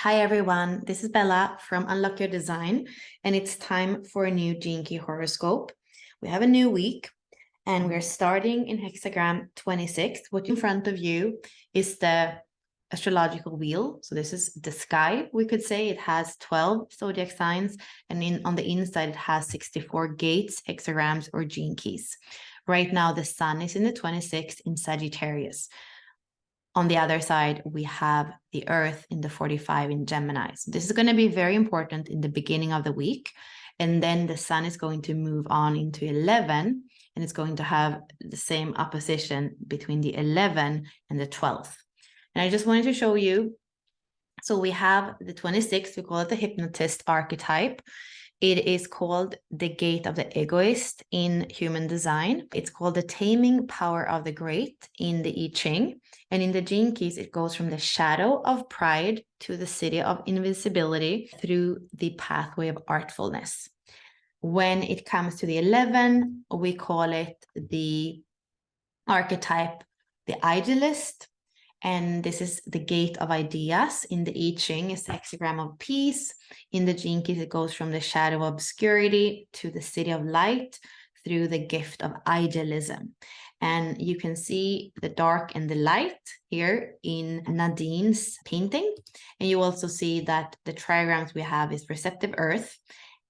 Hi everyone, this is Bella from Unlock Your Design, and it's time for a new Gene Key horoscope. We have a new week, and we're starting in hexagram 26. What's in front of you is the astrological wheel. So this is the sky, we could say. It has 12 zodiac signs, and on the inside it has 64 gates, hexagrams, or gene keys. Right now the sun is in the 26 in Sagittarius. On the other side, we have the Earth in the 45 in Gemini. So this is going to be very important in the beginning of the week. And then the sun is going to move on into 11, and it's going to have the same opposition between the 11 and the 12th. And I just wanted to show you. So we have the 26, we call it the hypnotist archetype. It is called the gate of the egoist in human design. It's called the taming power of the great in the I Ching. And in the gene keys, it goes from the shadow of pride to the city of invincibility through the pathway of artfulness. When it comes to the 11, we call it the archetype, the idealist. And this is the gate of ideas. In the I Ching, it's the hexagram of peace. In the gene keys, it goes from the shadow of obscurity to the city of light through the gift of idealism. And you can see the dark and the light here in Nadine's painting. And you also see that the trigrams we have is receptive earth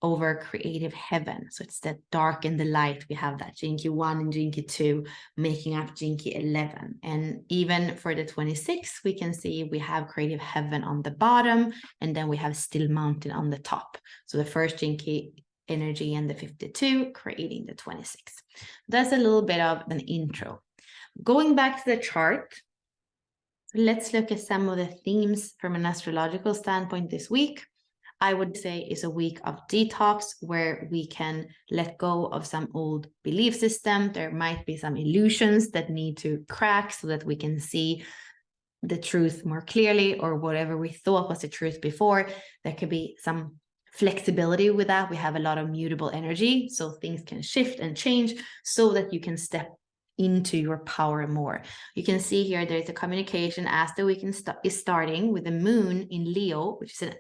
over creative heaven. So it's the dark and the light. We have that Gene Key 1 and Gene Key 2 making up Gene Key 11. And even for the 26, we can see we have creative heaven on the bottom, and then we have still mountain on the top. So the first Gene Key energy and the 52 creating the 26. That's a little bit of an intro. Going back to the chart, let's look at some of the themes from an astrological standpoint this week. I would say is a week of detox where we can let go of some old belief system. There might be some illusions that need to crack so that we can see the truth more clearly, or whatever we thought was the truth before. There could be some flexibility with that. We have a lot of mutable energy, so things can shift and change so that you can step into your power more. You can see here there's a communication as the week is starting with the moon in Leo, which is a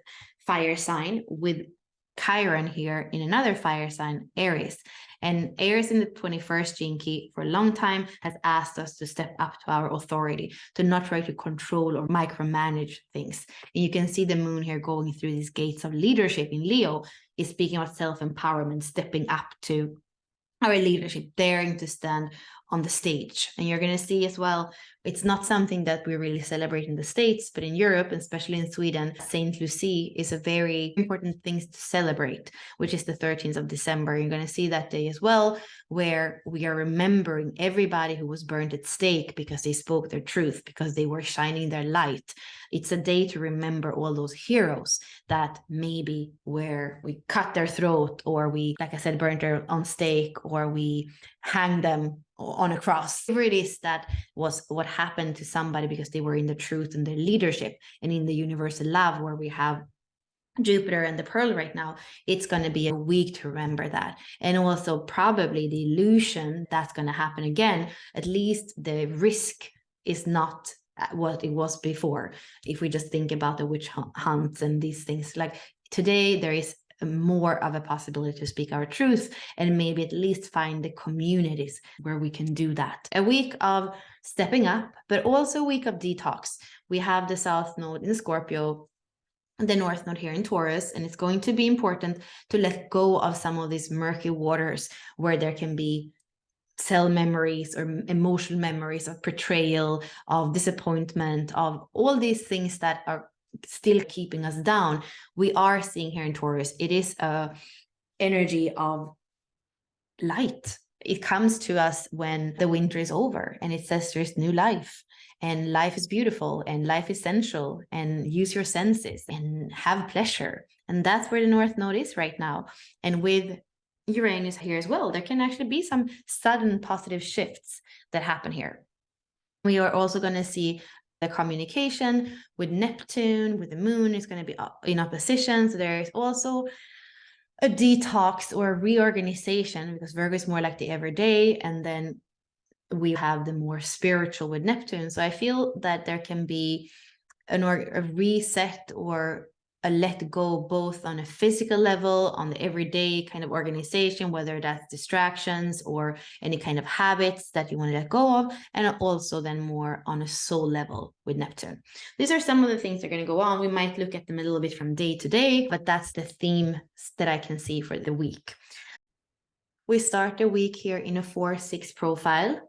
fire sign, with Chiron here in another fire sign, Aries. And Aries in the 21st gene key for a long time has asked us to step up to our authority, to not try to control or micromanage things. And you can see the moon here going through these gates of leadership in Leo is speaking about self-empowerment, stepping up to our leadership, daring to stand on the stage. And you're going to see as well, it's not something that we really celebrate in the States, but in Europe, and especially in Sweden, Saint Lucie is a very important thing to celebrate, which is the 13th of December. You're going to see that day as well, where we are remembering everybody who was burned at stake because they spoke their truth, because they were shining their light. It's a day to remember all those heroes that maybe where we cut their throat, or we, like I said, burned them on stake, or we hanged them on a cross. Whatever it is that was what happened to somebody because they were in the truth and their leadership and in the universal love, where we have Jupiter and the Pearl right now, it's going to be a week to remember that. And also probably the illusion that's going to happen again, at least the risk is not what it was before. If we just think about the witch hunts and these things, like today there is more of a possibility to speak our truth, and maybe at least find the communities where we can do that. A week of stepping up, but also a week of detox. We have the South Node in Scorpio, the North Node here in Taurus, and it's going to be important to let go of some of these murky waters where there can be cell memories or emotional memories of betrayal, of disappointment, of all these things that are still keeping us down. We are seeing here in Taurus, it is a energy of light. It comes to us when the winter is over and it says there's new life, and life is beautiful and life is sensual, and use your senses and have pleasure. And that's where the North Node is right now. And with Uranus here as well, there can actually be some sudden positive shifts that happen here. We are also going to see the communication with Neptune, with the moon is going to be in opposition. So there is also a detox or a reorganization, because Virgo is more like the everyday, and then we have the more spiritual with Neptune. So I feel that there can be a reset or a let go, both on a physical level, on the everyday kind of organization, whether that's distractions or any kind of habits that you want to let go of, and also then more on a soul level with Neptune. These are some of the things that are going to go on. We might look at them a little bit from day to day, but that's the theme that I can see for the week. We start the week here in a 4-6 profile.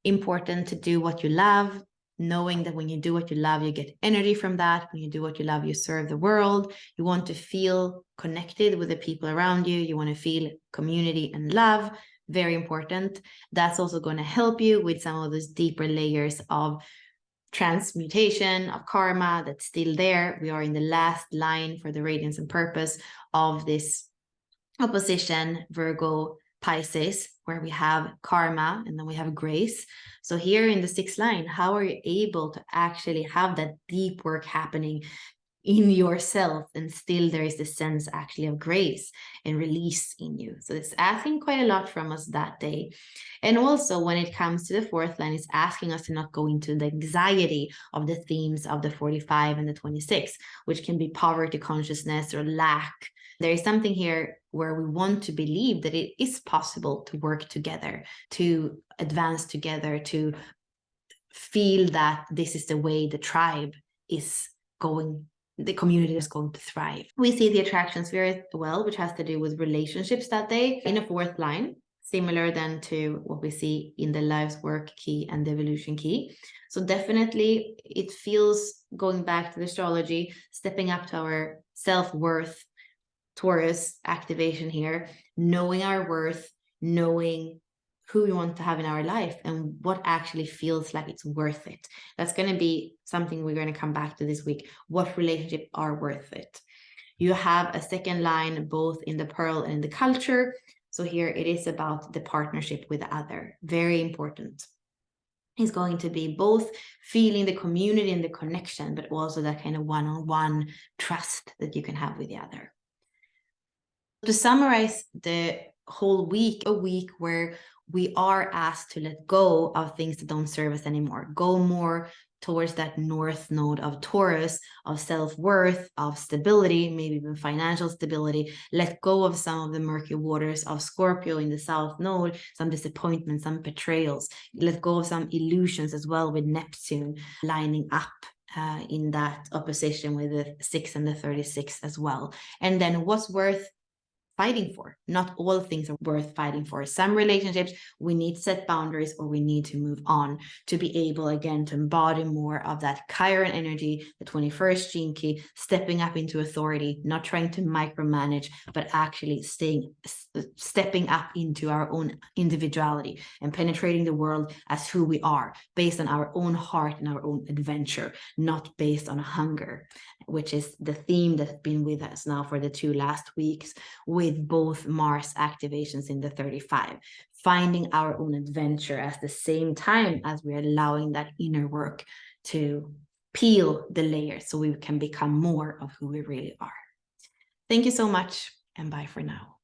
Important to do what you love, knowing that when you do what you love, you get energy from that. When you do what you love, you serve the world. You want to feel connected with the people around you. You want to feel community and love. Very important. That's also going to help you with some of those deeper layers of transmutation, of karma that's still there. We are in the last line for the radiance and purpose of this opposition, Virgo, Pisces, where we have karma and then we have grace. So here in the 6th line, how are you able to actually have that deep work happening in yourself, and still there is the sense actually of grace and release in you? So it's asking quite a lot from us that day. And also when it comes to the 4th line, it's asking us to not go into the anxiety of the themes of the 45 and the 26, which can be poverty consciousness or lack. There is something here where we want to believe that it is possible to work together, to advance together, to feel that this is the way the tribe is going, the community is going to thrive. We see the attraction sphere as well, which has to do with relationships that day in a 4th line, similar then to what we see in the life's work key and the evolution key. So definitely it feels, going back to the astrology, stepping up to our self-worth, Taurus activation here, knowing our worth, knowing who we want to have in our life and what actually feels like it's worth it. That's going to be something we're going to come back to this week. What relationships are worth it? You have a 2nd line both in the pearl and in the culture. So here it is about the partnership with the other. Very important. It's going to be both feeling the community and the connection, but also that kind of one-on-one trust that you can have with the other. To summarize the whole week, a week where we are asked to let go of things that don't serve us anymore, go more towards that north node of Taurus, of self-worth, of stability, maybe even financial stability, let go of some of the murky waters of Scorpio in the south node, some disappointments, some betrayals, let go of some illusions as well with Neptune lining up in that opposition with the 6 and the 36 as well. And then what's worth fighting for? Not all things are worth fighting for. Some relationships we need to set boundaries, or we need to move on to be able again to embody more of that Chiron energy, the 21st gene key, stepping up into authority, not trying to micromanage, but actually stepping up into our own individuality and penetrating the world as who we are, based on our own heart and our own adventure, not based on hunger, which is the theme that's been with us now for the 2 last weeks, with both Mars activations in the 35, finding our own adventure at the same time as we're allowing that inner work to peel the layers so we can become more of who we really are. Thank you so much, and bye for now.